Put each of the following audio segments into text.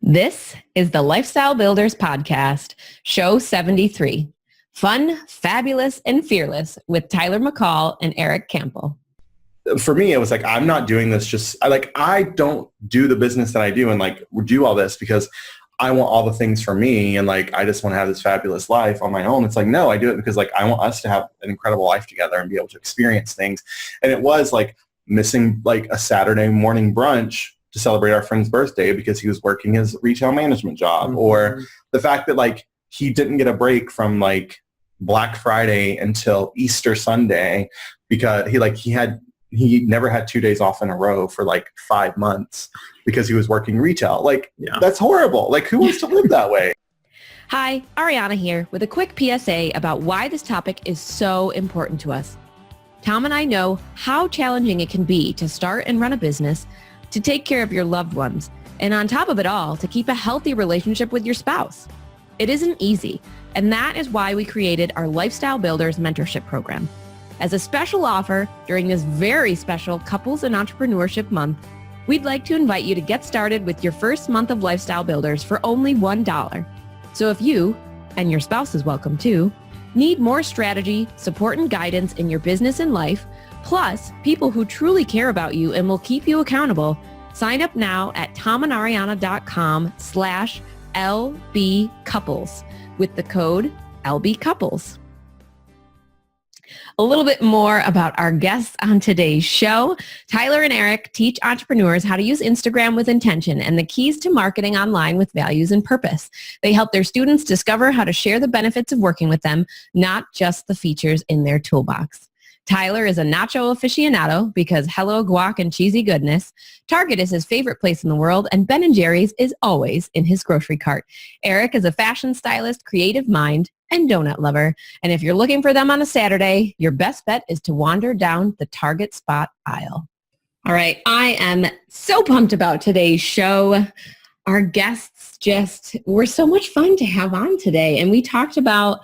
This is the Lifestyle Builders Podcast, show 73. Fun, fabulous, and fearless with Tyler McCall and Eric Campbell. For me, it was like, I'm not doing this I don't do the business that I do and do all this because I want all the things for me and I just want to have this fabulous life on my own. It's no, I do it because I want us to have an incredible life together and be able to experience things. And it was missing a Saturday morning brunch to celebrate our friend's birthday because he was working his retail management job, mm-hmm. or the fact that he didn't get a break from Black Friday until Easter Sunday because he never had 2 days off in a row for 5 months because he was working retail. That's horrible. Who wants to live that way? Hi, Ariana here with a quick PSA about why this topic is so important to us. Tom and I know how challenging it can be to start and run a business, to take care of your loved ones, and on top of it all, to keep a healthy relationship with your spouse. It isn't easy, and that is why we created our Lifestyle Builders Mentorship Program. As a special offer during this very special Couples and Entrepreneurship Month, we'd like to invite you to get started with your first month of Lifestyle Builders for only $1. So if you, and your spouse is welcome too, need more strategy, support, and guidance in your business and life, plus people who truly care about you and will keep you accountable, sign up now at tomandariana.com/LBcouples with the code LBcouples. A little bit more about our guests on today's show. Tyler and Eric teach entrepreneurs how to use Instagram with intention and the keys to marketing online with values and purpose. They help their students discover how to share the benefits of working with them, not just the features in their toolbox. Tyler is a nacho aficionado because hello guac and cheesy goodness. Target is his favorite place in the world, and Ben & Jerry's is always in his grocery cart. Eric is a fashion stylist, creative mind, and donut lover. And if you're looking for them on a Saturday, your best bet is to wander down the Target spot aisle. All right, I am so pumped about today's show. Our guests just were so much fun to have on today, and we talked about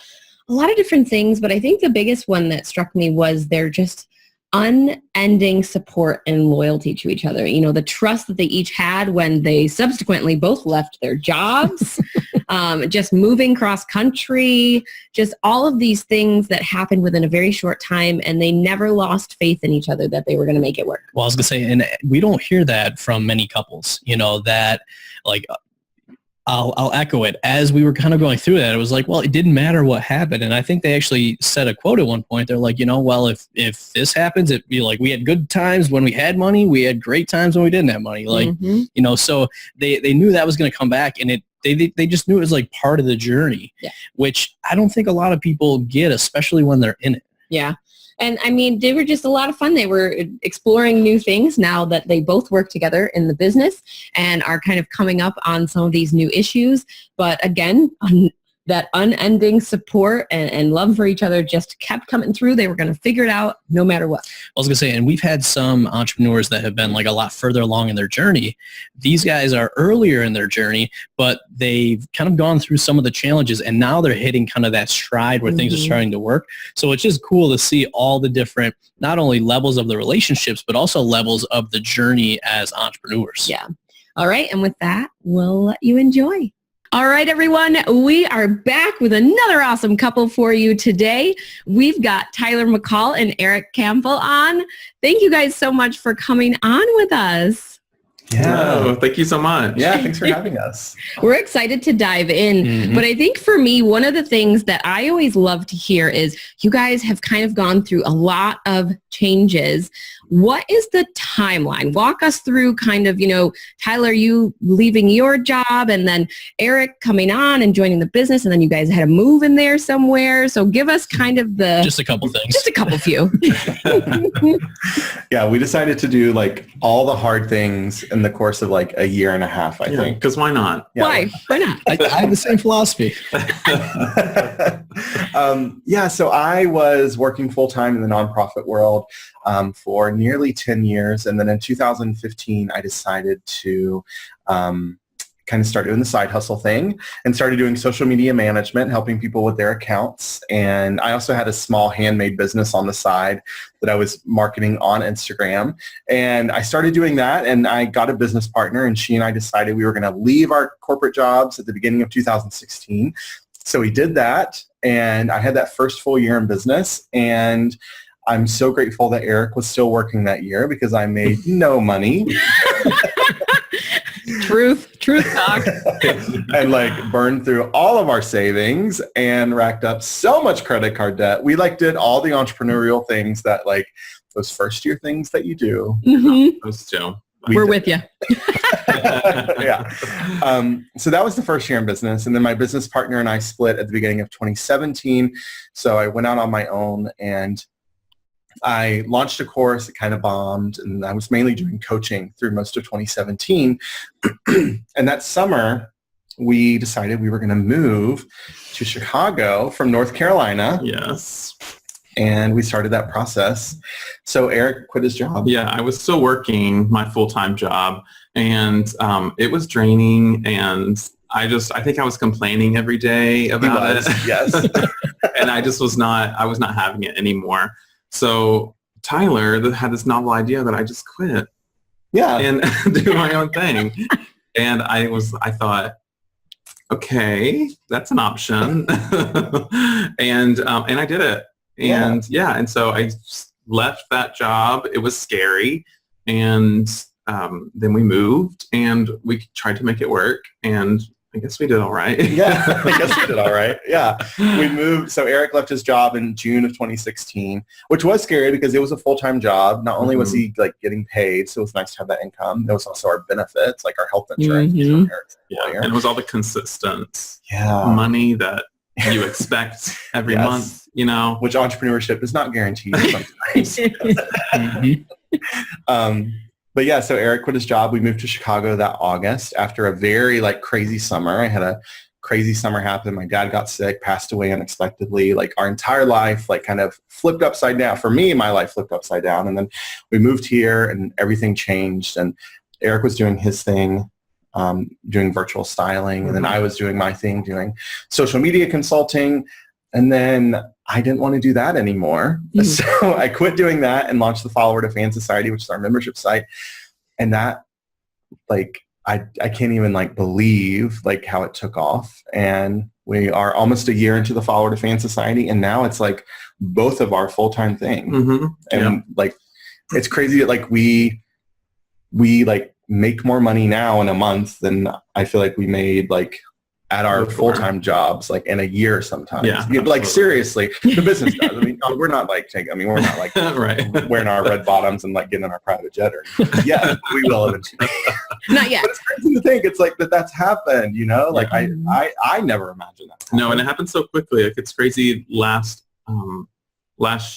a lot of different things, but I think the biggest one that struck me was their just unending support and loyalty to each other. You know, the trust that they each had when they subsequently both left their jobs, just moving cross country, just all of these things that happened within a very short time, and they never lost faith in each other that they were going to make it work. Well, I was going to say, and we don't hear that from many couples, that I'll echo it. As we were kind of going through that, it was well, it didn't matter what happened. And I think they actually said a quote at one point. They're well, if this happens, it'd be we had good times when we had money. We had great times when we didn't have money. So they knew that was going to come back, and they just knew it was part of the journey, which I don't think a lot of people get, especially when they're in it. Yeah. And I mean, they were just a lot of fun. They were exploring new things now that they both work together in the business and are kind of coming up on some of these new issues. But again, that unending support and love for each other just kept coming through. They were going to figure it out no matter what. I was going to say, and we've had some entrepreneurs that have been a lot further along in their journey. These guys are earlier in their journey, but they've kind of gone through some of the challenges, and now they're hitting kind of that stride where things are starting to work. So it's just cool to see all the different, not only levels of the relationships, but also levels of the journey as entrepreneurs. Yeah. All right. And with that, we'll let you enjoy. All right, everyone, we are back with another awesome couple for you today. We've got Tyler McCall and Eric Campbell on. Thank you guys so much for coming on with us. Yeah, thank you so much. Yeah, thanks for having us. We're excited to dive in. But I think for me, one of the things that I always love to hear is you guys have kind of gone through a lot of changes. What is the timeline? Walk us through kind of, Tyler, you leaving your job, and then Eric coming on and joining the business, and then you guys had a move in there somewhere. So give us kind of just a couple things. Just a couple few. Yeah, we decided to do all the hard things in the course of a year and a half, I think. Because why not? Yeah, why not? I have the same philosophy. So I was working full-time in the nonprofit world for nearly 10 years. And then in 2015, I decided to kind of started doing the side hustle thing and started doing social media management, helping people with their accounts. And I also had a small handmade business on the side that I was marketing on Instagram. And I started doing that, and I got a business partner, and she and I decided we were going to leave our corporate jobs at the beginning of 2016. So we did that, and I had that first full year in business. And I'm so grateful that Eric was still working that year because I made no money. Truth talk. And like burned through all of our savings and racked up so much credit card debt. We like did all the entrepreneurial things that like those first year things that you do. Mm-hmm. Those two. We're with you. Yeah. So that was the first year in business. And then my business partner and I split at the beginning of 2017. So I went out on my own and I launched a course. It kind of bombed, and I was mainly doing coaching through most of 2017. And that summer, we decided we were going to move to Chicago from North Carolina. Yes. And we started that process. So Eric quit his job. Yeah, I was still working my full-time job, and it was draining, and I think I was complaining every day about it. Yes. And I was not having it anymore. So Tyler had this novel idea that I just quit. Yeah. And do my own thing. And I thought, okay, that's an option. And I did it. And and so I left that job. It was scary. And then we moved and we tried to make it work. And I guess we did all right. Yeah, I guess we did all right. Yeah. We moved. So Eric left his job in June of 2016, which was scary because it was a full-time job. Not only was he like getting paid, so it was nice to have that income. It was also our benefits, like our health insurance. Mm-hmm. From Eric's employer. And it was all the consistent money that you expect every month, you know. Which entrepreneurship is not guaranteed sometimes. But yeah, so Eric quit his job. We moved to Chicago that August after a very like crazy summer. I had a crazy summer happen. My dad got sick, passed away unexpectedly. Like our entire life like kind of flipped upside down. For me, my life flipped upside down. And then we moved here and everything changed. And Eric was doing his thing, doing virtual styling. And then I was doing my thing, doing social media consulting. And then I didn't want to do that anymore. So I quit doing that and launched the Follower to Fan Society, which is our membership site. And that, like, I can't even like believe like how it took off. And we are almost a year into the Follower to Fan Society. And now it's like both of our full-time thing. And like, it's crazy that like we like make more money now in a month than I feel like we made like at our full-time jobs, like in a year sometimes. Yeah, like seriously, the business does. I mean, we're not like we're not like right. wearing our red bottoms and like getting in our private jet or anything. Yeah, we will eventually. Not yet. But it's crazy to think it's like that's happened, you know? Like I never imagined that. No, and it happened so quickly. Like it's crazy. Last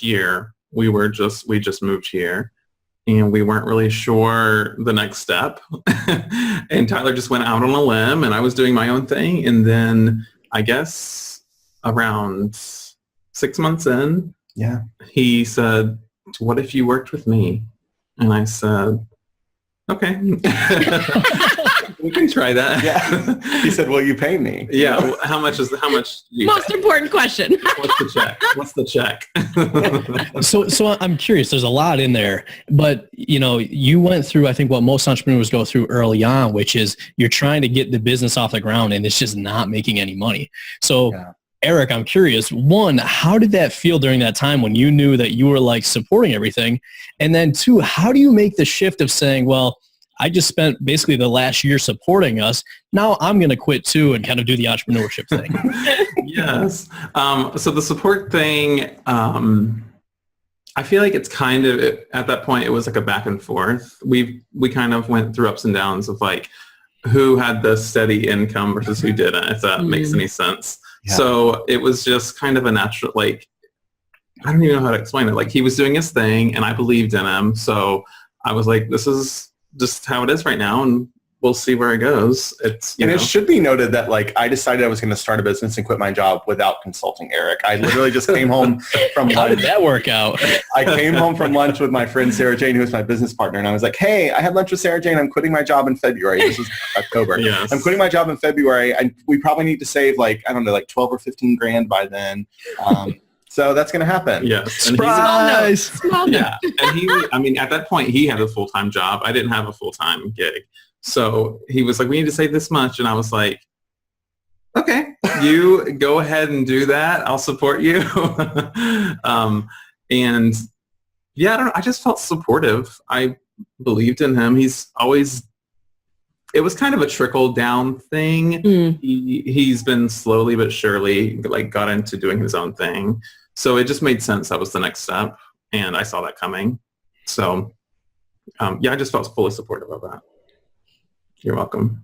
year we just moved here. And we weren't really sure the next step. And Tyler just went out on a limb and I was doing my own thing. And then I guess around 6 months in, he said, "What if you worked with me?" And I said, "Okay." We can try that. Yeah. He said, "Will you pay me?" Yeah. How much? Do you Most pay? important question. What's the check? So I'm curious. There's a lot in there, but you went through, I think, what most entrepreneurs go through early on, which is you're trying to get the business off the ground and it's just not making any money. So Eric, I'm curious, one, how did that feel during that time when you knew that you were like supporting everything? And then two, how do you make the shift of saying, well, I just spent basically the last year supporting us. Now I'm going to quit too and kind of do the entrepreneurship thing. Yes. So the support thing, I feel like it's kind of, at that point, it was like a back and forth. We kind of went through ups and downs of like who had the steady income versus who didn't, if that makes any sense. Yeah. So it was just kind of a natural, like, I don't even know how to explain it. Like he was doing his thing and I believed in him. So I was like, this is just how it is right now, and we'll see where it goes. It should be noted that like I decided I was going to start a business and quit my job without consulting Eric. I literally just came home from lunch. How did that work out? I came home from lunch with my friend Sarah Jane, who is my business partner, and I was like, hey, I had lunch with Sarah Jane. I'm quitting my job in February. This was October. Yes. I'm quitting my job in February. We probably need to save like, I don't know, like 12 or 15 grand by then. So that's going to happen. Yes. Surprise! Small note. Yeah. And at that point, he had a full-time job. I didn't have a full-time gig. So he was like, we need to save this much. And I was like, okay, you go ahead and do that. I'll support you. And yeah, I don't know. I just felt supportive. I believed in him. It was kind of a trickle down thing. He's been slowly but surely like got into doing his own thing. So it just made sense. That was the next step. And I saw that coming. So I just felt fully supportive of that. You're welcome.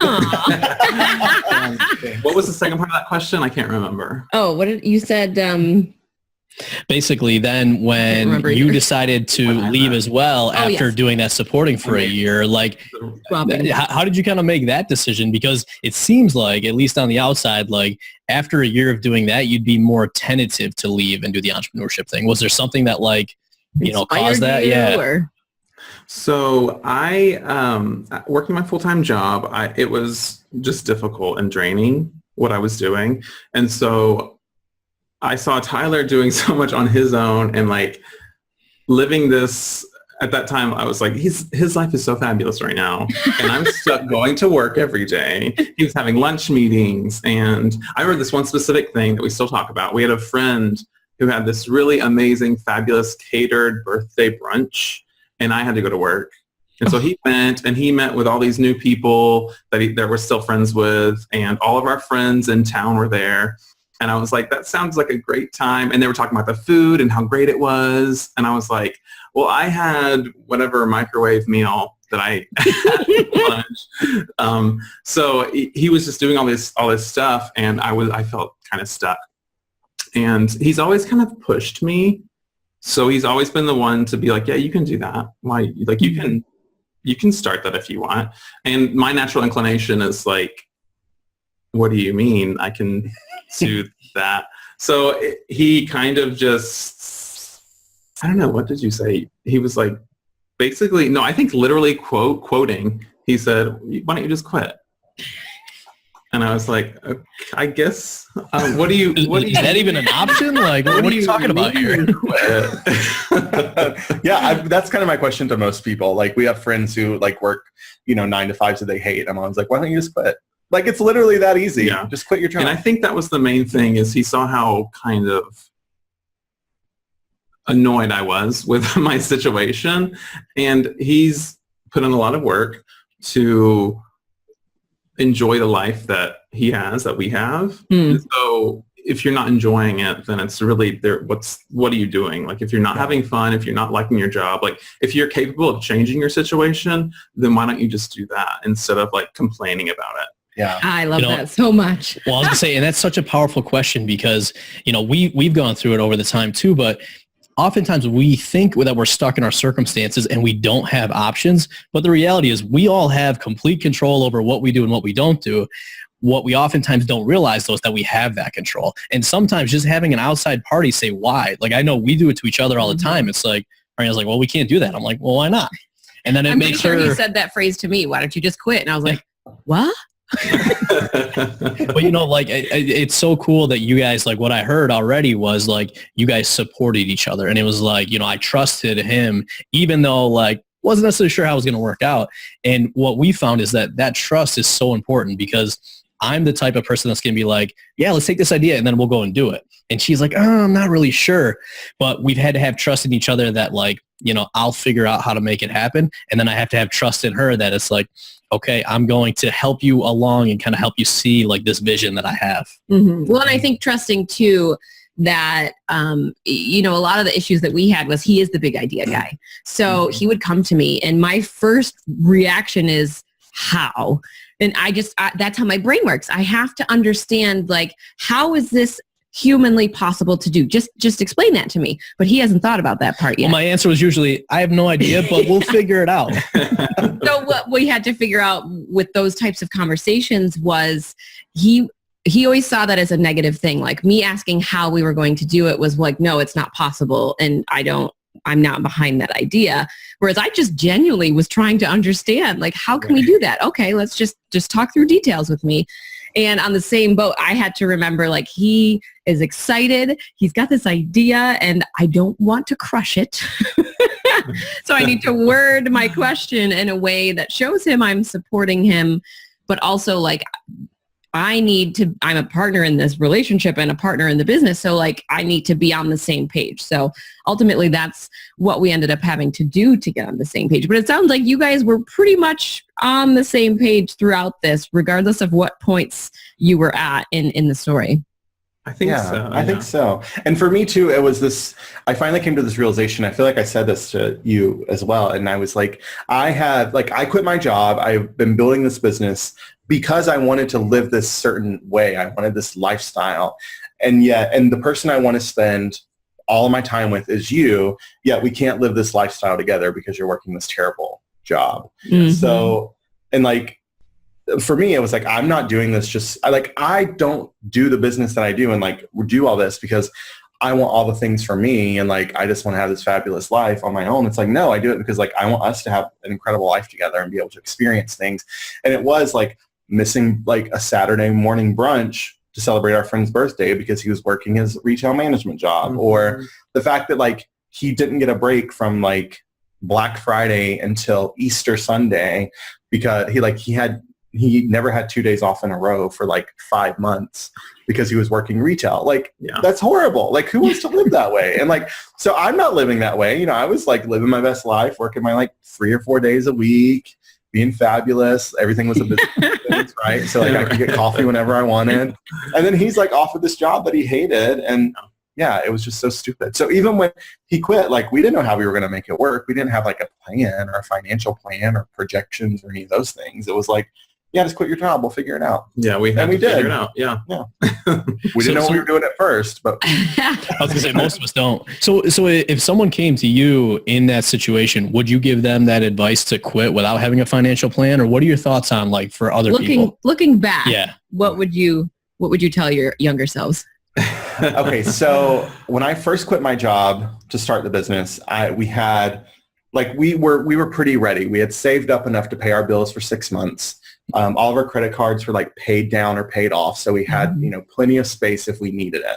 What was the second part of that question? I can't remember. Oh, what did you said? Basically, then when you decided to leave as well after doing that supporting for a year, like how did you kind of make that decision? Because it seems like, at least on the outside, like after a year of doing that, you'd be more tentative to leave and do the entrepreneurship thing. Was there something that like, caused that? So working my full-time job, it was just difficult and draining what I was doing. And so I saw Tyler doing so much on his own and like living this. At that time, I was like, his life is so fabulous right now. And I'm stuck going to work every day. He was having lunch meetings. And I remember this one specific thing that we still talk about. We had a friend who had this really amazing, fabulous catered birthday brunch. And I had to go to work. And so he went and he met with all these new people that we're still friends with. And all of our friends in town were there. And I was like, that sounds like a great time. And they were talking about the food and how great it was. And I was like, well, I had whatever microwave meal that I had for lunch. So he was just doing all this stuff. And I felt kind of stuck. And he's always kind of pushed me. So he's always been the one to be like, yeah, you can do that. Why? Like you can start that if you want. And my natural inclination is like, what do you mean I can do that? So he kind of just, I don't know, what did you say? He was like, basically, no, I think literally quoting, he said, why don't you just quit? And I was like, okay, I guess. What do you? Is that even an option? Like, what are you talking about here? That's kind of my question to most people. Like, we have friends who like work, 9 to 5s that they hate. And mom's like, why don't you just quit? Like, it's literally that easy. Yeah. Just quit your job. And I think that was the main thing is he saw how kind of annoyed I was with my situation, and he's put in a lot of work to enjoy the life that he has, that we have. And so if you're not enjoying it, then it's really there. What are you doing? Like if you're not having fun, if you're not liking your job, like if you're capable of changing your situation, then why don't you just do that instead of like complaining about it? Yeah. I love that so much. Well, I was gonna say, and that's such a powerful question because, we've gone through it over the time too, but oftentimes we think that we're stuck in our circumstances and we don't have options. But the reality is we all have complete control over what we do and what we don't do. What we oftentimes don't realize, though, is that we have that control. And sometimes just having an outside party say why. Like I know we do it to each other all the time. It's like, Ariana's like, well, we can't do that. I'm like, well, why not? And then it makes her... he said that phrase to me. Why don't you just quit? And I was like, what? But it's so cool that you guys, like what I heard already was like you guys supported each other, and it was like, I trusted him even though like wasn't necessarily sure how it was going to work out. And what we found is that trust is so important because I'm the type of person that's going to be like, yeah, let's take this idea and then we'll go and do it. And she's like, oh, I'm not really sure. But we've had to have trust in each other that like, I'll figure out how to make it happen. And then I have to have trust in her that it's like, okay, I'm going to help you along and kind of help you see like this vision that I have. Mm-hmm. Well, and I think trusting too that, a lot of the issues that we had was he is the big idea guy. So he would come to me and my first reaction is how? And that's how my brain works. I have to understand like, how is this humanly possible to do? Just explain that to me. But he hasn't thought about that part yet. Well, my answer was usually, I have no idea, but we'll figure it out. So what we had to figure out with those types of conversations was he always saw that as a negative thing. Like me asking how we were going to do it was like, no, it's not possible. And I'm not behind that idea. Whereas I just genuinely was trying to understand, like, how can we do that? Okay, let's just talk through details with me. And on the same boat, I had to remember, like, he is excited. He's got this idea and I don't want to crush it. So I need to word my question in a way that shows him I'm supporting him, but also like I'm a partner in this relationship and a partner in the business. So like I need to be on the same page. So ultimately that's what we ended up having to do to get on the same page. But it sounds like you guys were pretty much on the same page throughout this, regardless of what points you were at in the story. I think so. I think so. And for me too, it was this, I finally came to this realization. I feel like I said this to you as well. And I was like, I quit my job. I've been building this business because I wanted to live this certain way. I wanted this lifestyle. And the person I want to spend all of my time with is you, yet we can't live this lifestyle together because you're working this terrible job. Mm-hmm. So, and like, for me, it was like, I'm not doing this I don't do the business that I do and like do all this because I want all the things for me and like I just want to have this fabulous life on my own. It's like, no, I do it because like I want us to have an incredible life together and be able to experience things. And it was like missing like a Saturday morning brunch to celebrate our friend's birthday because he was working his retail management job, mm-hmm. or the fact that like he didn't get a break from like Black Friday until Easter Sunday because he never had 2 days off in a row for like 5 months because he was working retail. Like, That's horrible. Like, who wants to live that way? And like, so I'm not living that way. You know, I was like living my best life, working my like 3 or 4 days a week, being fabulous. Everything was a business, right? So like I could get coffee whenever I wanted. And then he's like offered this job that he hated. And yeah, it was just so stupid. So even when he quit, like we didn't know how we were going to make it work. We didn't have like a plan or a financial plan or projections or any of those things. It was like, yeah, just quit your job. We'll figure it out. Yeah, we did. Figure it out. Yeah. We didn't know what we were doing at first, but I was gonna say most of us don't. So if someone came to you in that situation, would you give them that advice to quit without having a financial plan, or what are your thoughts on like for other people? Looking back, what would you tell your younger selves? Okay, so when I first quit my job to start the business, we were pretty ready. We had saved up enough to pay our bills for 6 months. All of our credit cards were like paid down or paid off. So we had, plenty of space if we needed it.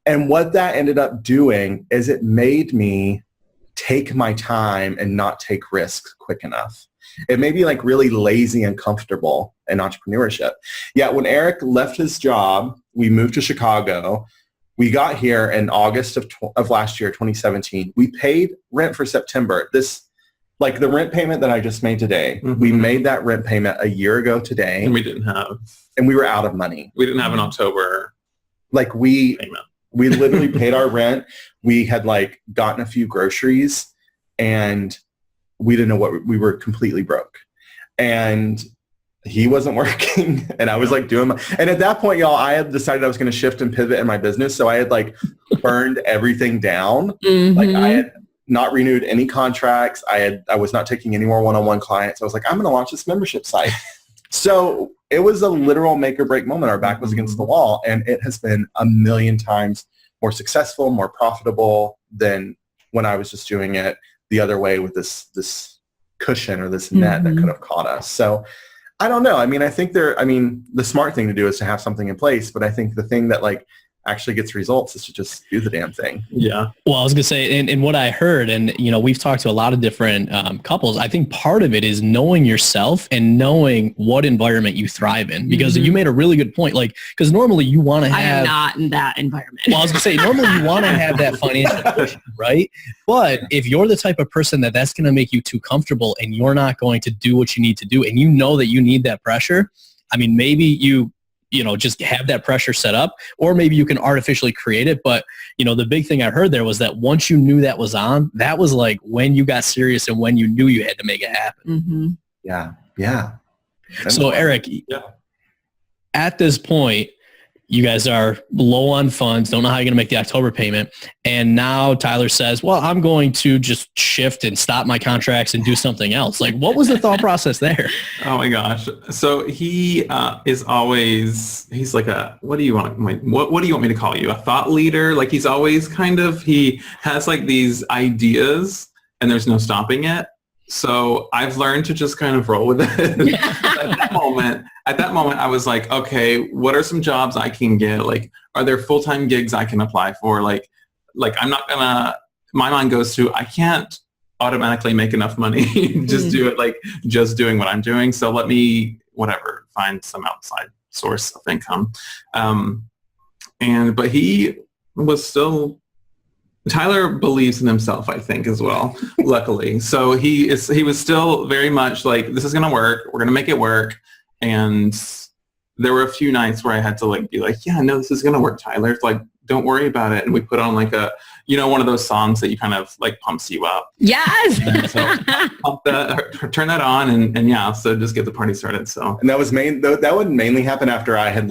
And what that ended up doing is it made me take my time and not take risks quick enough. It made me like really lazy and comfortable in entrepreneurship. Yeah, when Eric left his job, we moved to Chicago. We got here in August of last year, 2017. We paid rent for September. Like the rent payment that I just made today, mm-hmm. we made that rent payment a year ago today. And we didn't have. And we were out of money. We didn't have an October payment. We literally paid our rent. We had like gotten a few groceries and we didn't know we were completely broke. And he wasn't working and I was like and at that point, y'all, I had decided I was going to shift and pivot in my business. So I had like burned everything down. Mm-hmm. Like I had not renewed any contracts. I was not taking any more one-on-one clients. I was like, I'm going to launch this membership site. So it was a literal make or break moment. Our back was against the wall and it has been a million times more successful, more profitable than when I was just doing it the other way with this cushion or this net that could have caught us. So I don't know. I mean, I think the smart thing to do is to have something in place, but I think the thing that like actually gets results is to just do the damn thing. Yeah. Well, I was going to say, and what I heard, and, we've talked to a lot of different couples. I think part of it is knowing yourself and knowing what environment you thrive in, because you made a really good point. Like, because normally you want to have. I am not in that environment. Well, I was going to say, normally you want to have that financial cushion, right? But if you're the type of person that's going to make you too comfortable and you're not going to do what you need to do, and you know that you need that pressure, I mean, maybe you just have that pressure set up, or maybe you can artificially create it. But, the big thing I heard there was that once you knew that was on, that was like when you got serious and when you knew you had to make it happen. Mm-hmm. Yeah. Yeah. So Eric, at this point, you guys are low on funds, don't know how you're going to make the October payment. And now Tyler says, well, I'm going to just shift and stop my contracts and do something else. Like, what was the thought process there? Oh my gosh. So he is always, he's like what do you want me to call you? A thought leader? Like he's always he has like these ideas and there's no stopping it. So I've learned to just kind of roll with it. At that moment, I was like, okay, what are some jobs I can get? Like, are there full-time gigs I can apply for? Like I'm not gonna, my mind goes to, I can't automatically make enough money. Just do it, like just doing what I'm doing. So let me, find some outside source of income. But he was still, Tyler believes in himself, I think, as well, luckily. So he was still very much like, this is going to work. We're going to make it work. And there were a few nights where I had to like be like, yeah, no, this is going to work, Tyler. Like, don't worry about it. And we put on like one of those songs that you kind of like pumps you up. Yes. So turn that on and yeah, so just get the party started. So, and that would mainly happen after I had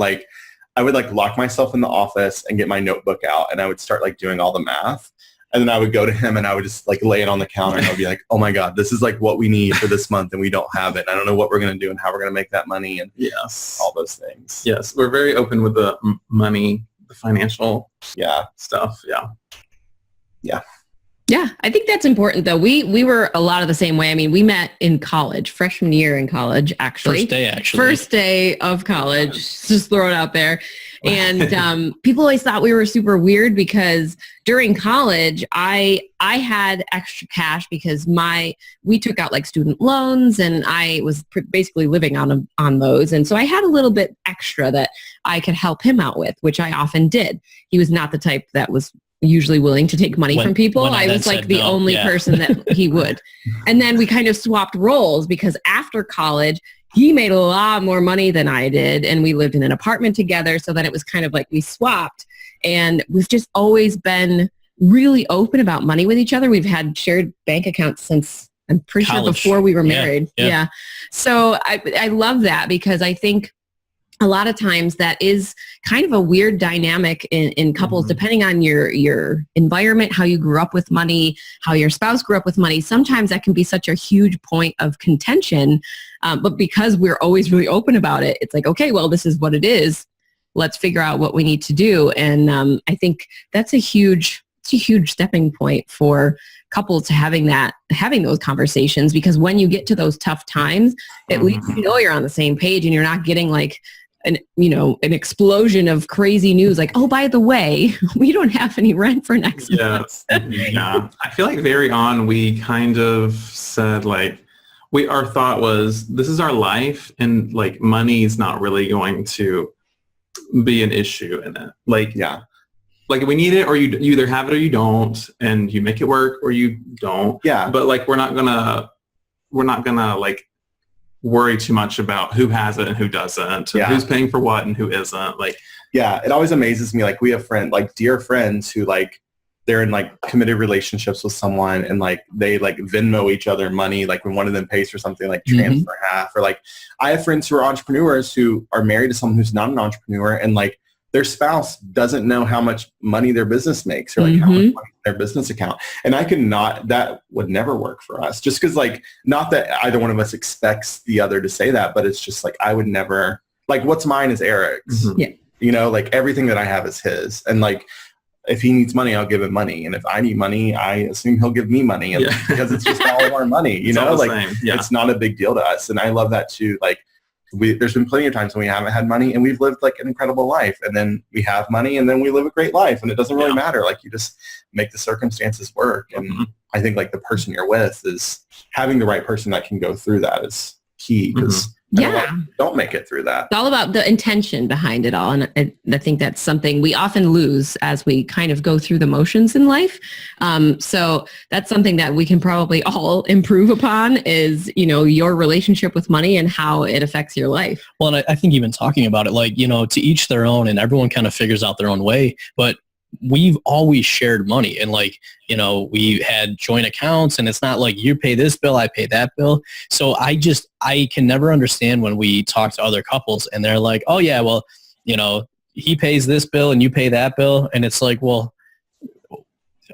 I would like lock myself in the office and get my notebook out and I would start like doing all the math. And then I would go to him and I would just like lay it on the counter and I would be like, oh my God, this is like what we need for this month and we don't have it. I don't know what we're going to do and how we're going to make that money and all those things. Yes. We're very open with the money, the financial stuff. Yeah. Yeah. Yeah, I think that's important though. We were a lot of the same way. I mean, we met in college, freshman year in college, actually. First day of college, just throw it out there. And people always thought we were super weird because during college, I had extra cash because we took out like student loans and I was basically living on those. And so I had a little bit extra that I could help him out with, which I often did. He was not the type that was usually willing to take money from people. I was like the only person that he would. And then we kind of swapped roles because after college, he made a lot more money than I did. And we lived in an apartment together. So then it was kind of like we swapped. And we've just always been really open about money with each other. We've had shared bank accounts since, I'm pretty sure, before we were married. Yeah. So I love that because I think a lot of times that is kind of a weird dynamic in couples, depending on your environment, how you grew up with money, how your spouse grew up with money. Sometimes that can be such a huge point of contention. But because we're always really open about it, it's like, okay, well, this is what it is. Let's figure out what we need to do. And I think that's a huge stepping point for couples to having those conversations, because when you get to those tough times, at least you're on the same page and you're not getting like an explosion of crazy news like, oh, by the way, we don't have any rent for next month. Yeah. I feel like very on we kind of said like our thought was this is our life and like money is not really going to be an issue in it. Like we need it or you either have it or you don't and you make it work or you don't. Yeah. But like we're not gonna like worry too much about who has it and who doesn't, and who's paying for what and who isn't. Like, yeah, it always amazes me. Like we have dear friends who like they're in like committed relationships with someone and like they like Venmo each other money. Like when one of them pays for something, like transfer half. Or like I have friends who are entrepreneurs who are married to someone who's not an entrepreneur and like their spouse doesn't know how much money their business makes or like how much money in their business account. And that would never work for us just because like, not that either one of us expects the other to say that, but it's just like, I would never, like what's mine is Eric's, like everything that I have is his. And like, if he needs money, I'll give him money. And if I need money, I assume he'll give me money because it's just all of our money, it's not a big deal to us. And I love that too. Like, there's been plenty of times when we haven't had money and we've lived like an incredible life, and then we have money and then we live a great life, and it doesn't really matter. Like you just make the circumstances work. And I think like the person you're with is having the right person that can go through that is key, because don't make it through that. It's all about the intention behind it all. And I think that's something we often lose as we kind of go through the motions in life. So that's something that we can probably all improve upon is, your relationship with money and how it affects your life. Well, and I think even talking about it, like, to each their own, and everyone kind of figures out their own way, but we've always shared money, and like, we had joint accounts, and it's not like you pay this bill, I pay that bill. So I can never understand when we talk to other couples and they're like, oh yeah, well, he pays this bill and you pay that bill. And it's like, well,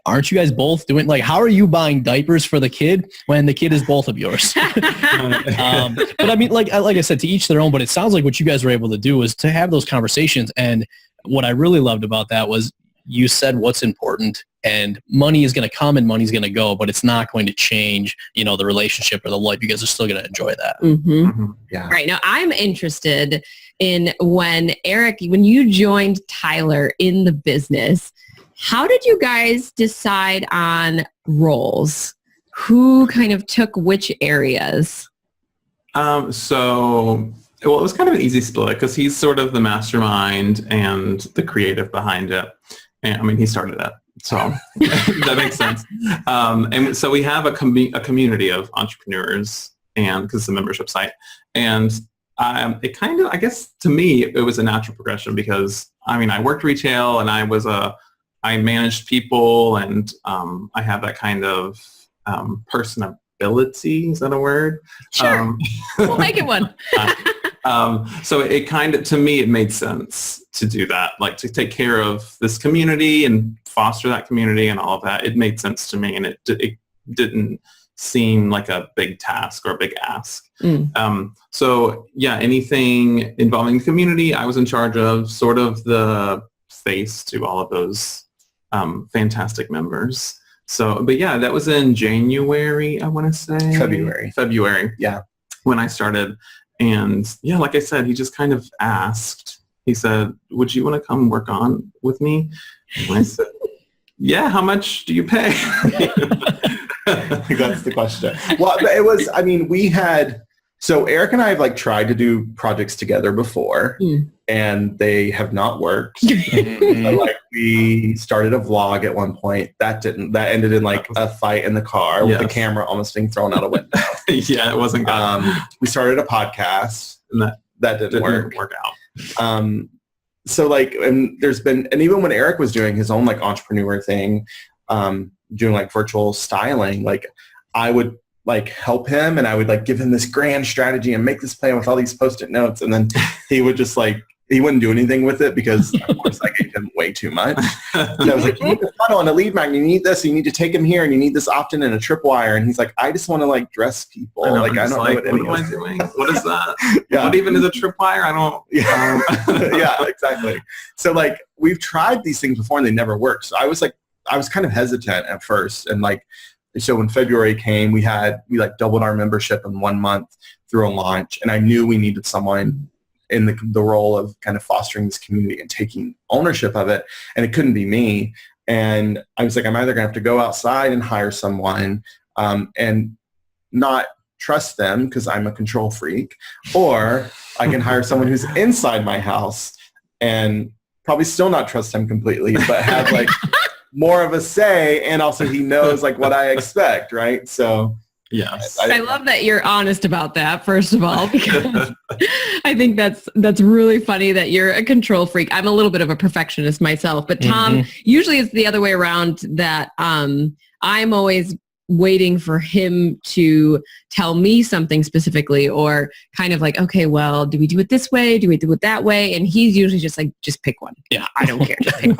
aren't you guys both doing, like, how are you buying diapers for the kid when the kid is both of yours? But I mean, like I said, to each their own, but it sounds like what you guys were able to do was to have those conversations. And what I really loved about that was you said what's important, and money is going to come and money's going to go, but it's not going to change, you know, the relationship or the life. You guys are still going to enjoy that. Mm-hmm. Mm-hmm. Yeah. All right. Now I'm interested in when you joined Tyler in the business, how did you guys decide on roles? Who kind of took which areas? Well, it was kind of an easy split because he's sort of the mastermind and the creative behind it. And I mean, he started it, so that makes sense. And so we have a community of entrepreneurs, and because it's a membership site, and it kind of, I guess, to me, it was a natural progression because I mean, I worked retail and I managed people, and I have that kind of personability. Is that a word? Sure. We'll make it one. So it kind of, to me, it made sense to do that, like to take care of this community and foster that community and all of that. It made sense to me, and it didn't seem like a big task or a big ask. So yeah, anything involving the community, I was in charge of, sort of the face to all of those fantastic members. So, but yeah, that was in January, I want to say. February. Yeah. When I started. And yeah, like I said, he just kind of asked, he said, would you want to come work on with me? And I said, yeah, how much do you pay? That's the question. Well, it was, I mean, so Eric and I have like tried to do projects together before and they have not worked. Like we started a vlog at one point. That ended in like a fight in the car with the camera almost being thrown out a window. Yeah, it wasn't good. We started a podcast and that didn't work out. So like, and even when Eric was doing his own like entrepreneur thing, doing like virtual styling, like I would like help him and I would like give him this grand strategy and make this plan with all these Post-it notes. And then he would just like, he wouldn't do anything with it because of course I gave him way too much. And I was like, you need a funnel and a lead magnet, you need this, you need to take him here and you need this opt-in and a tripwire. And he's like, I just want to like dress people. I don't know what any am I doing? What is that? Yeah. What even is a tripwire? I don't. Yeah. Yeah, exactly. So like we've tried these things before and they never worked. So I was kind of hesitant at first. And like, so when February came, we like doubled our membership in 1 month through a launch. And I knew we needed someone in the role of kind of fostering this community and taking ownership of it. And it couldn't be me. And I was like, I'm either going to have to go outside and hire someone and not trust them because I'm a control freak, or I can hire someone who's inside my house and probably still not trust him completely, but have like more of a say. And also he knows like what I expect. Right. So yes. I love that you're honest about that, first of all, because I think that's really funny that you're a control freak. I'm a little bit of a perfectionist myself, but Tom, usually it's the other way around, that I'm always waiting for him to tell me something specifically, or kind of like, okay, well, do we do it this way? Do we do it that way? And he's usually just like, just pick one. Yeah, I don't care. Just pick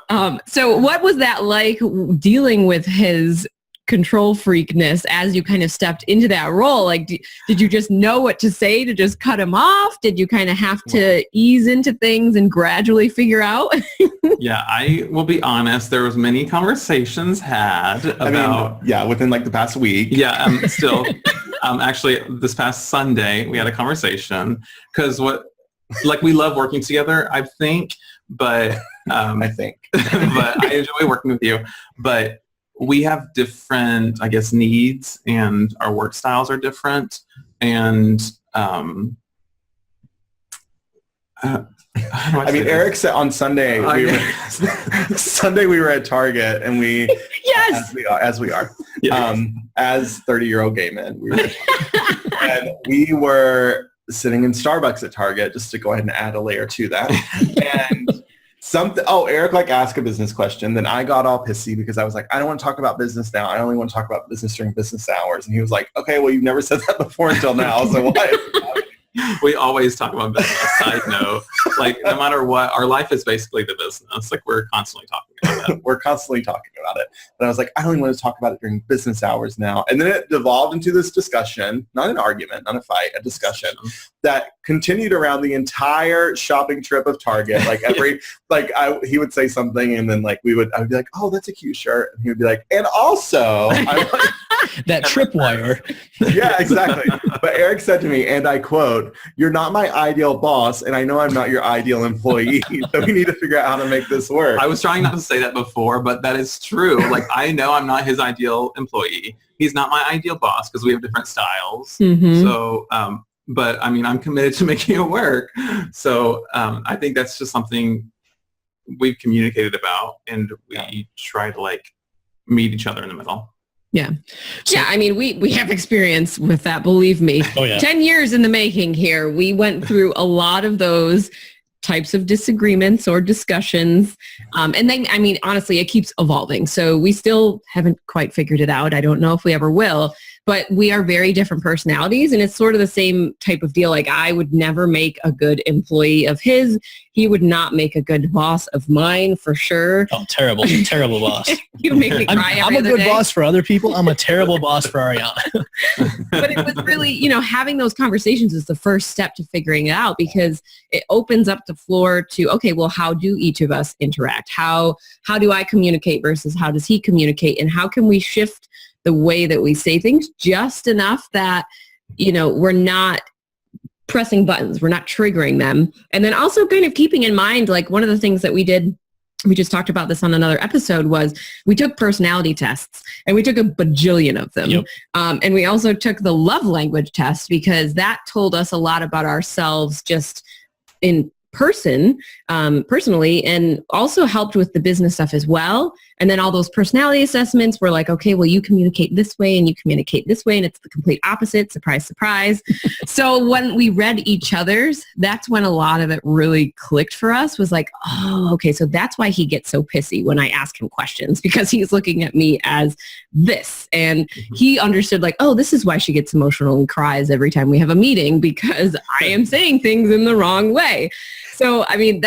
one. So what was that like dealing with his control freakness as you kind of stepped into that role? Like, did you just know what to say to just cut him off? Did you kind of have to ease into things and gradually figure out? Yeah, I will be honest. There was many conversations had about... within like the past week. Yeah, still. Actually, this past Sunday, we had a conversation because we love working together, I think, but... but I enjoy working with you, but we have different, I guess, needs, and our work styles are different. And Eric said on Sunday, we were at Target, and we, yes, as we are, as 30-year-old gay men, we were, and we were sitting in Starbucks at Target, just to go ahead and add a layer to that, and Eric like asked a business question. Then I got all pissy because I was like, I don't want to talk about business now. I only want to talk about business during business hours. And he was like, okay, well, you've never said that before until now. So why? We always talk about business. Side note, like no matter what, our life is basically the business. Like we're constantly talking about it. We're constantly talking about it. And I was like, I only want to talk about it during business hours now. And then it devolved into this discussion, not an argument, not a fight, a discussion that continued around the entire shopping trip of Target. Like every, he would say something and then I would be like, oh, that's a cute shirt. And he would be like, and also, that tripwire. Yeah, exactly. But Eric said to me, and I quote, "You're not my ideal boss, and I know I'm not your ideal employee, so we need to figure out how to make this work." I was trying not to say that before, but that is true. Like, I know I'm not his ideal employee. He's not my ideal boss because we have different styles. Mm-hmm. So, but I mean, I'm committed to making it work. So I think that's just something we've communicated about, and we try to meet each other in the middle. Yeah. Yeah. I mean, we have experience with that. Believe me. Oh, yeah. 10 years in the making here. We went through a lot of those types of disagreements or discussions. And then, I mean, honestly, it keeps evolving. So we still haven't quite figured it out. I don't know if we ever will, but we are very different personalities. And it's sort of the same type of deal. Like I would never make a good employee of his. He would not make a good boss of mine for sure. Oh, terrible boss. You make me cry every I'm a other good day. boss for other people. I'm a terrible boss for Ariana. But it was really, having those conversations is the first step to figuring it out, because it opens up the floor to, okay, well, how do each of us interact? How do I communicate versus how does he communicate? And how can we shift the way that we say things just enough that, we're not pressing buttons, we're not triggering them. And then also kind of keeping in mind, like one of the things that we did, we just talked about this on another episode, was we took personality tests, and we took a bajillion of them. Yep. And we also took the love language test, because that told us a lot about ourselves just in person, personally, and also helped with the business stuff as well. And then all those personality assessments were like, okay, well, you communicate this way and you communicate this way, and it's the complete opposite. Surprise, surprise. So when we read each other's, that's when a lot of it really clicked for us, was like, oh, okay, so that's why he gets so pissy when I ask him questions, because he's looking at me as this. And he understood like, oh, this is why she gets emotional and cries every time we have a meeting, because I am saying things in the wrong way. So, I mean,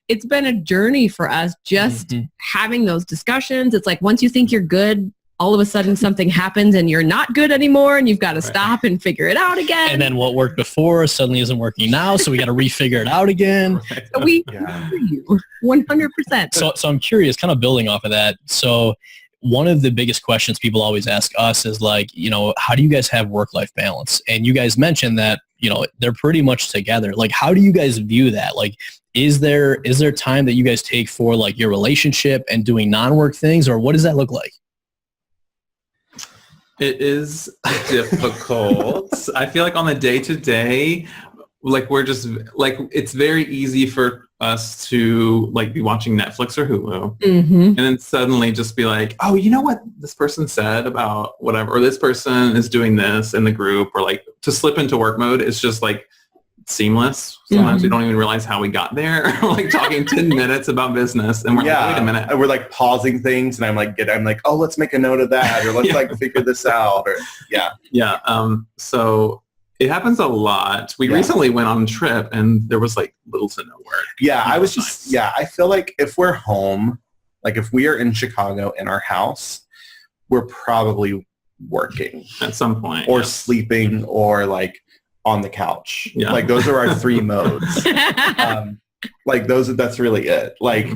it's been a journey for us, just having those discussions. It's like once you think you're good, all of a sudden something happens and you're not good anymore, and you've got to stop and figure it out again. And then what worked before suddenly isn't working now, so we got to refigure it out again. So we hear you 100%. So I'm curious, kind of building off of that. So one of the biggest questions people always ask us is like, how do you guys have work-life balance? And you guys mentioned that, they're pretty much together. Like, how do you guys view that? Like, is there time that you guys take for like your relationship and doing non-work things, or what does that look like? It is difficult. I feel like on the day-to-day, like we're just like, it's very easy for us to like be watching Netflix or Hulu and then suddenly just be like, oh, you know what this person said about whatever, or this person is doing this in the group, or like to slip into work mode is just like seamless. Sometimes we don't even realize how we got there. We're like talking 10 minutes about business, and we're like, wait a minute. And we're like pausing things, and I'm like, oh, let's make a note of that, or let's like figure this out, or so it happens a lot. We recently went on a trip, and there was like little to no work. Yeah, I feel like if we're home, like if we are in Chicago in our house, we're probably working at some point, or sleeping, or like on the couch. Yeah. Like those are our three modes. That's really it. Like,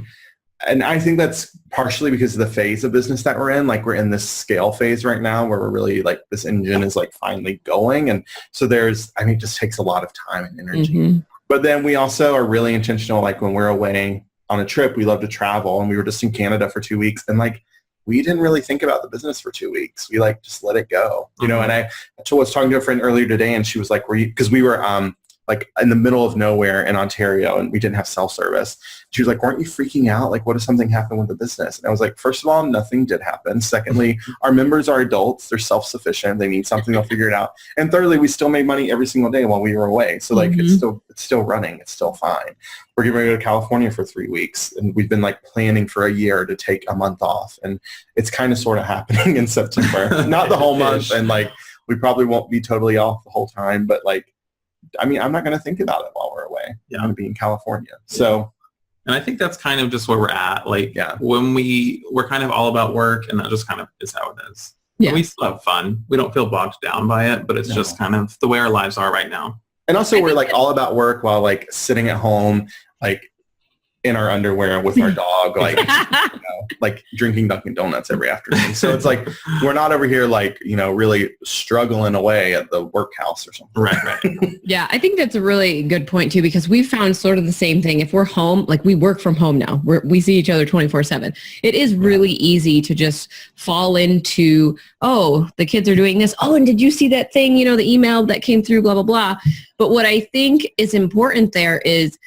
and I think that's partially because of the phase of business that we're in. Like we're in this scale phase right now where we're really like, this engine is like finally going. And so it just takes a lot of time and energy. But then we also are really intentional. Like when we're away on a trip, we love to travel, and we were just in Canada for 2 weeks, and like, we didn't really think about the business for 2 weeks. We like just let it go, and I was talking to a friend earlier today, and she was like, because we were like in the middle of nowhere in Ontario, and we didn't have cell service. She was like, weren't you freaking out? Like, what if something happened with the business? And I was like, first of all, nothing did happen. Secondly, our members are adults. They're self-sufficient. They need something. They'll figure it out. And thirdly, we still made money every single day while we were away. So like, it's still running. It's still fine. We're getting ready to go to California for 3 weeks, and we've been like planning for a year to take a month off. And it's kind of sort of happening in September, not the whole month. And like, we probably won't be totally off the whole time, but like, I mean, I'm not going to think about it while we're away. Yeah. I'm going to be in California. So, and I think that's kind of just where we're at. Like when we're kind of all about work, and that just kind of is how it is. Yeah. We still have fun. We don't feel bogged down by it, but it's just kind of the way our lives are right now. And also we're like all about work while like sitting at home, like in our underwear with our dog, like, like drinking Dunkin' Donuts every afternoon. So it's like, we're not over here like, really struggling away at the workhouse or something. Right. Yeah, I think that's a really good point too, because we've found sort of the same thing. If we're home, like we work from home now, we see each other 24/7. It is really easy to just fall into, oh, the kids are doing this. Oh, and did you see that thing, the email that came through, blah, blah, blah. But what I think is important there is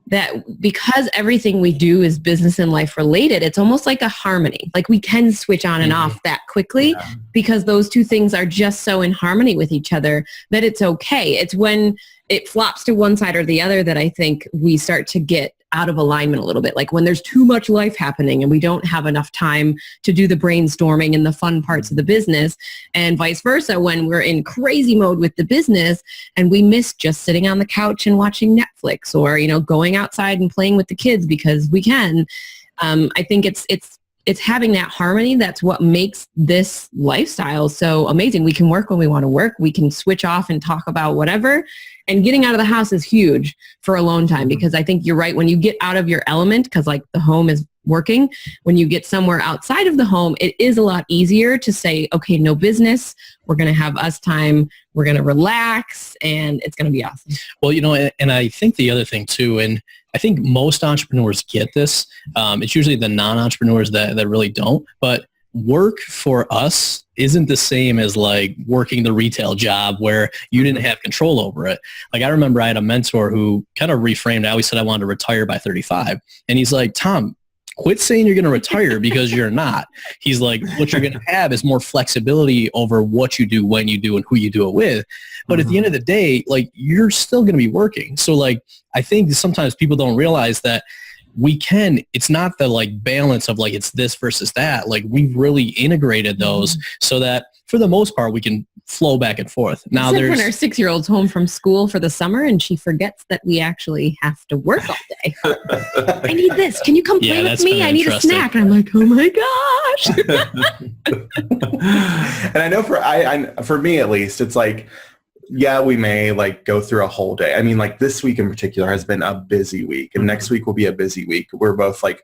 that because everything we do is business and life related, it's almost like a harmony. Like we can switch on and off that quickly because those two things are just so in harmony with each other that it's okay. It's when it flops to one side or the other that I think we start to get out of alignment a little bit. Like when there's too much life happening and we don't have enough time to do the brainstorming and the fun parts of the business, and vice versa when we're in crazy mode with the business and we miss just sitting on the couch and watching Netflix or, going outside and playing with the kids because we can. I think it's having that harmony. That's what makes this lifestyle so amazing. We can work when we want to work. We can switch off and talk about whatever. And getting out of the house is huge for alone time because I think you're right. When you get out of your element, because like the home is working, when you get somewhere outside of the home, it is a lot easier to say, okay, no business. We're going to have us time. We're going to relax and it's going to be awesome. Well, and I think the other thing too, and I think most entrepreneurs get this. It's usually the non-entrepreneurs that really don't. But work for us isn't the same as like working the retail job where you didn't have control over it. Like I remember I had a mentor who kind of reframed. I always said I wanted to retire by 35. And he's like, Tom, quit saying you're going to retire because you're not. He's like, what you're going to have is more flexibility over what you do, when you do, and who you do it with. But at the end of the day, like you're still going to be working. So like, I think sometimes people don't realize that it's not the like balance of like, it's this versus that. Like we've really integrated those so that for the most part, we can flow back and forth. Now when our 6-year-old's home from school for the summer and she forgets that we actually have to work all day. I need this. Can you come play with me? I need a snack. And I'm like, oh my gosh. And I know for me at least, it's like, yeah, we may like go through a whole day. I mean, like this week in particular has been a busy week and next week will be a busy week. We're both like,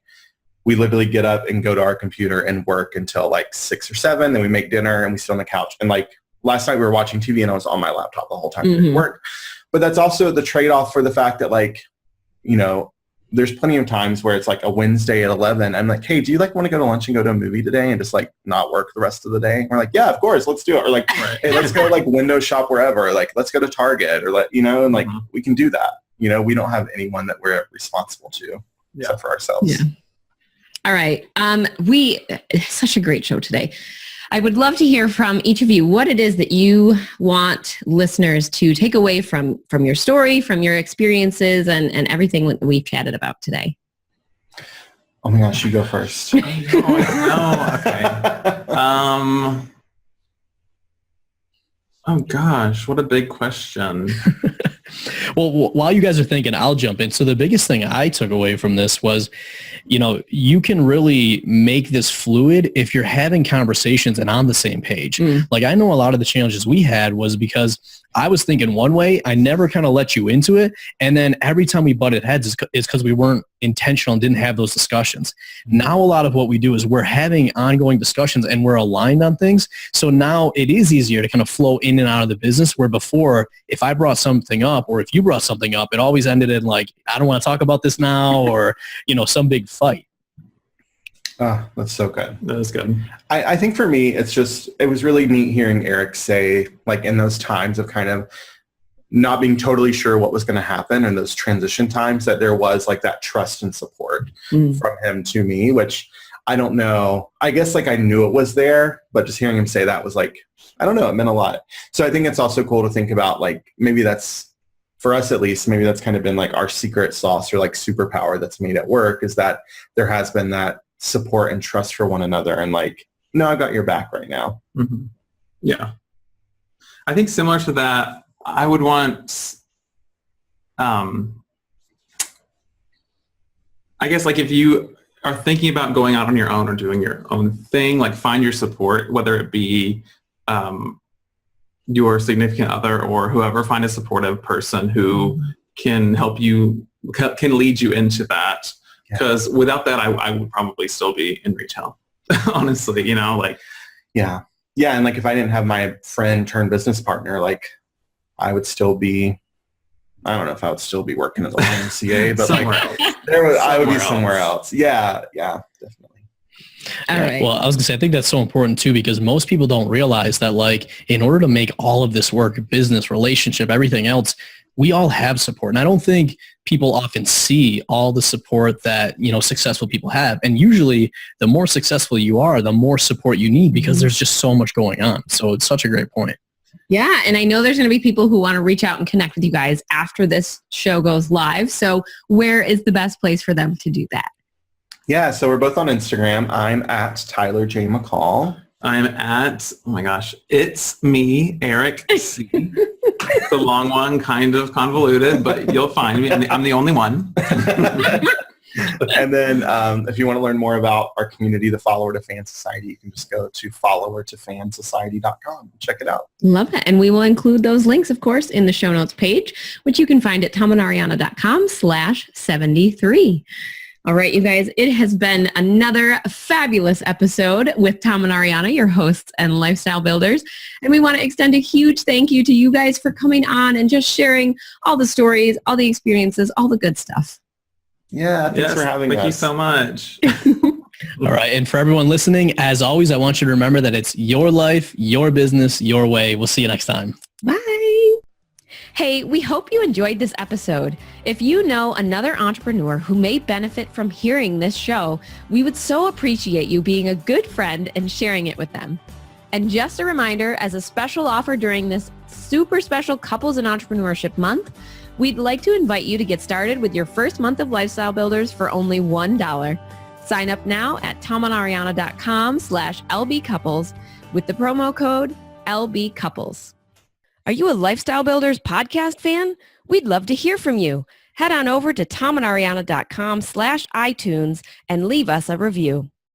we literally get up and go to our computer and work until like 6 or 7. Then we make dinner and we sit on the couch. And like last night we were watching TV and I was on my laptop the whole time doing work. But that's also the trade-off for the fact that like, there's plenty of times where it's like a Wednesday at 11. I'm like, hey, do you like want to go to lunch and go to a movie today and just like not work the rest of the day? And we're like, yeah, of course, let's do it. Or like, hey, let's go like window shop wherever. Or, like, let's go to Target or and like we can do that. We don't have anyone that we're responsible to except for ourselves. Yeah. All right. Such a great show today. I would love to hear from each of you what it is that you want listeners to take away from your story, from your experiences, and everything that we've chatted about today. Oh my gosh, you go first. Okay. Oh gosh, what a big question. Well, while you guys are thinking, I'll jump in. So the biggest thing I took away from this was, you can really make this fluid if you're having conversations and on the same page. Like I know a lot of the challenges we had was because I was thinking one way, I never kind of let you into it. And then every time we butted heads is because we weren't intentional and didn't have those discussions. Now a lot of what we do is we're having ongoing discussions and we're aligned on things. So now it is easier to kind of flow in and out of the business, where before, if I brought something up or if you brought something up, it always ended in like, I don't want to talk about this now, or, some big fight. Oh, that's so good. That is good. I think for me, it was really neat hearing Eric say, like in those times of kind of not being totally sure what was going to happen and those transition times, that there was like that trust and support from him to me, which I don't know. I guess like I knew it was there, but just hearing him say that was like, I don't know, it meant a lot. So I think it's also cool to think about like, maybe that's, for us at least, maybe that's kind of been like our secret sauce or like superpower that's made at work, is that there has been that support and trust for one another and like, no, I got your back right now. Yeah. I think similar to that, I would want I guess like if you are thinking about going out on your own or doing your own thing, like find your support, whether it be your significant other or whoever, find a supportive person who can help you, can lead you into that. Because without that, I would probably still be in retail, honestly, you know, like. Yeah. Yeah. And like, if I didn't have my friend turned business partner, like I would still be, I don't know if I would still be working at the YMCA, but like I would be somewhere else. Yeah. Yeah, definitely. All right. Well, I was gonna say, I think that's so important too, because most people don't realize that like in order to make all of this work, business, relationship, everything else, we all have support. And I don't think people often see all the support that, you know, successful people have. And usually the more successful you are, the more support you need because there's just so much going on. So it's such a great point. Yeah. And I know there's going to be people who want to reach out and connect with you guys after this show goes live. So where is the best place for them to do that? Yeah. So we're both on Instagram. I'm at Tyler J. McCall. I'm at, oh my gosh, it's me, Eric C. The long one, kind of convoluted, but you'll find me. I'm the only one. And then if you want to learn more about our community, the Follower to Fan Society, you can just go to followertofansociety.com. Check it out. Love that. And we will include those links, of course, in the show notes page, which you can find at tomandariana.com/73. All right, you guys, it has been another fabulous episode with Tom and Ariana, your hosts and lifestyle builders. And we want to extend a huge thank you to you guys for coming on and just sharing all the stories, all the experiences, all the good stuff. Yeah, thanks for having us. Thank you so much. All right. And for everyone listening, as always, I want you to remember that it's your life, your business, your way. We'll see you next time. Bye. Hey, we hope you enjoyed this episode. If you know another entrepreneur who may benefit from hearing this show, we would so appreciate you being a good friend and sharing it with them. And just a reminder, as a special offer during this super special Couples in Entrepreneurship Month, we'd like to invite you to get started with your first month of Lifestyle Builders for only $1. Sign up now at tomandariana.com/LBcouples with the promo code LBcouples. Are you a Lifestyle Builders podcast fan? We'd love to hear from you. Head on over to tomandariana.com/iTunes and leave us a review.